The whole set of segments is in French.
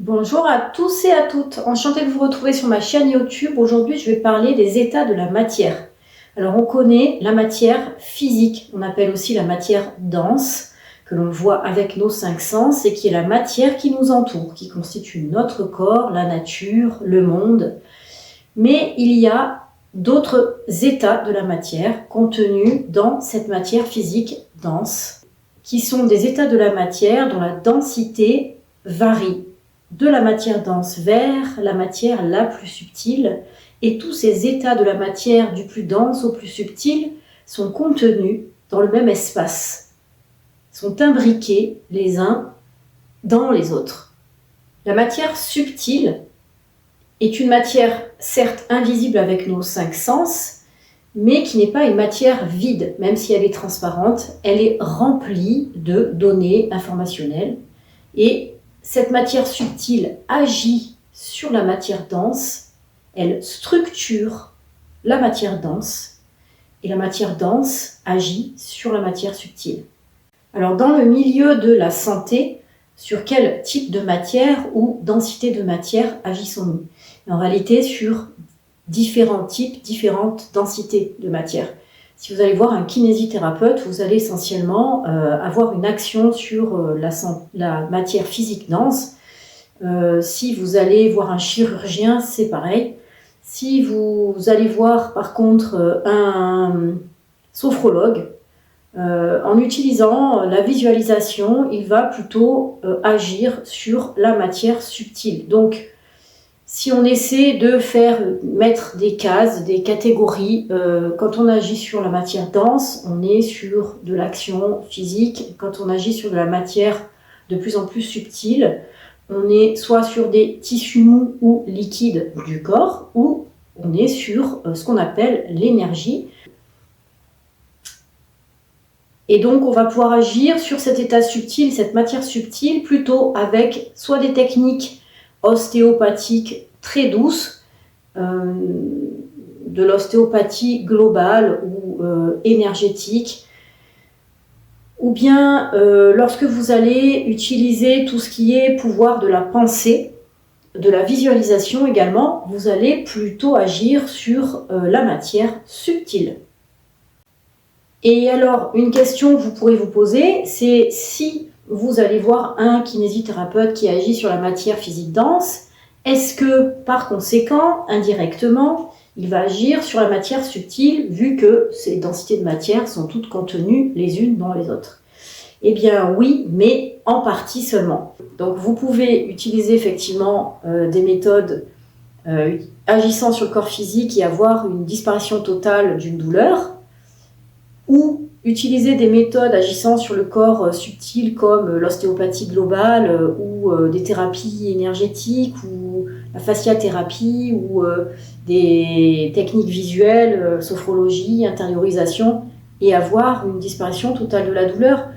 Bonjour à tous et à toutes, enchantée de vous retrouver sur ma chaîne YouTube. Aujourd'hui, je vais parler des états de la matière. Alors, on connaît la matière physique, on appelle aussi la matière dense, que l'on voit avec nos cinq sens et qui est la matière qui nous entoure, qui constitue notre corps, la nature, le monde. Mais il y a d'autres états de la matière contenus dans cette matière physique dense, qui sont des états de la matière dont la densité varie de la matière dense vers la matière la plus subtile, et tous ces états de la matière du plus dense au plus subtil sont contenus dans le même espace, sont imbriqués les uns dans les autres. La matière subtile est une matière certes invisible avec nos cinq sens, mais qui n'est pas une matière vide, même si elle est transparente, elle est remplie de données informationnelles, et cette matière subtile agit sur la matière dense, elle structure la matière dense, et la matière dense agit sur la matière subtile. Alors, dans le milieu de la santé, sur quel type de matière ou densité de matière agissons-nous? En réalité, sur différents types, différentes densités de matière. Si vous allez voir un kinésithérapeute, vous allez essentiellement avoir une action sur la matière physique dense. Si vous allez voir un chirurgien, c'est pareil. Si vous allez voir par contre un sophrologue, en utilisant la visualisation, il va plutôt agir sur la matière subtile. Donc, si on essaie de mettre des cases, des catégories, quand on agit sur la matière dense, on est sur de l'action physique. Quand on agit sur de la matière de plus en plus subtile, on est soit sur des tissus mous ou liquides du corps, ou on est sur ce qu'on appelle l'énergie. Et donc, on va pouvoir agir sur cet état subtil, cette matière subtile, plutôt avec soit des techniques ostéopathique très douce, de l'ostéopathie globale ou énergétique, ou bien lorsque vous allez utiliser tout ce qui est pouvoir de la pensée, de la visualisation également, vous allez plutôt agir sur la matière subtile. Et alors, une question que vous pourrez vous poser, c'est si vous allez voir un kinésithérapeute qui agit sur la matière physique dense, est-ce que, par conséquent, indirectement, il va agir sur la matière subtile, vu que ces densités de matière sont toutes contenues les unes dans les autres? Eh bien oui, mais en partie seulement. Donc vous pouvez utiliser effectivement des méthodes agissant sur le corps physique et avoir une disparition totale d'une douleur, ou utiliser des méthodes agissant sur le corps subtil comme l'ostéopathie globale ou des thérapies énergétiques ou la fasciathérapie ou des techniques visuelles, sophrologie, intériorisation, et avoir une disparition totale de la douleur.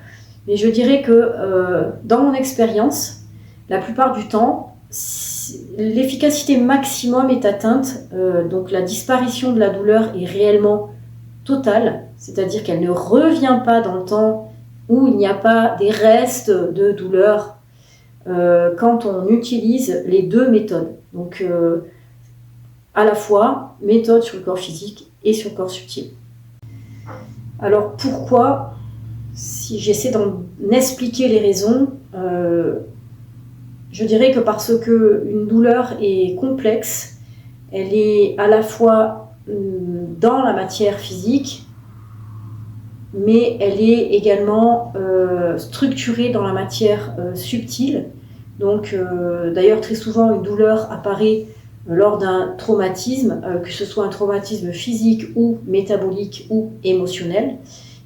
Mais je dirais que dans mon expérience, la plupart du temps, l'efficacité maximum est atteinte, donc la disparition de la douleur est réellement totale, c'est-à-dire qu'elle ne revient pas dans le temps où il n'y a pas des restes de douleur quand on utilise les deux méthodes. Donc, à la fois, méthode sur le corps physique et sur le corps subtil. Alors, pourquoi? Si j'essaie d'en expliquer les raisons, je dirais que parce qu'une douleur est complexe, elle est à la fois dans la matière physique, mais elle est également structurée dans la matière subtile. Donc, d'ailleurs, très souvent, une douleur apparaît lors d'un traumatisme, que ce soit un traumatisme physique ou métabolique ou émotionnel.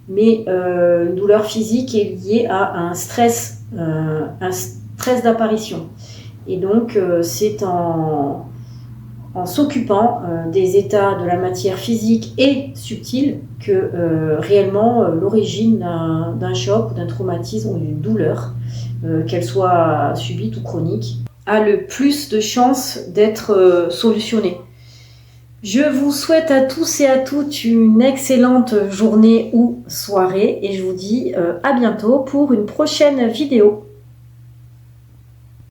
Mais une douleur physique est liée à un stress d'apparition. Et donc, c'est en s'occupant des états de la matière physique et subtile que réellement l'origine d'un choc, d'un traumatisme ou d'une douleur, qu'elle soit subite ou chronique, a le plus de chances d'être solutionnée. Je vous souhaite à tous et à toutes une excellente journée ou soirée et je vous dis à bientôt pour une prochaine vidéo.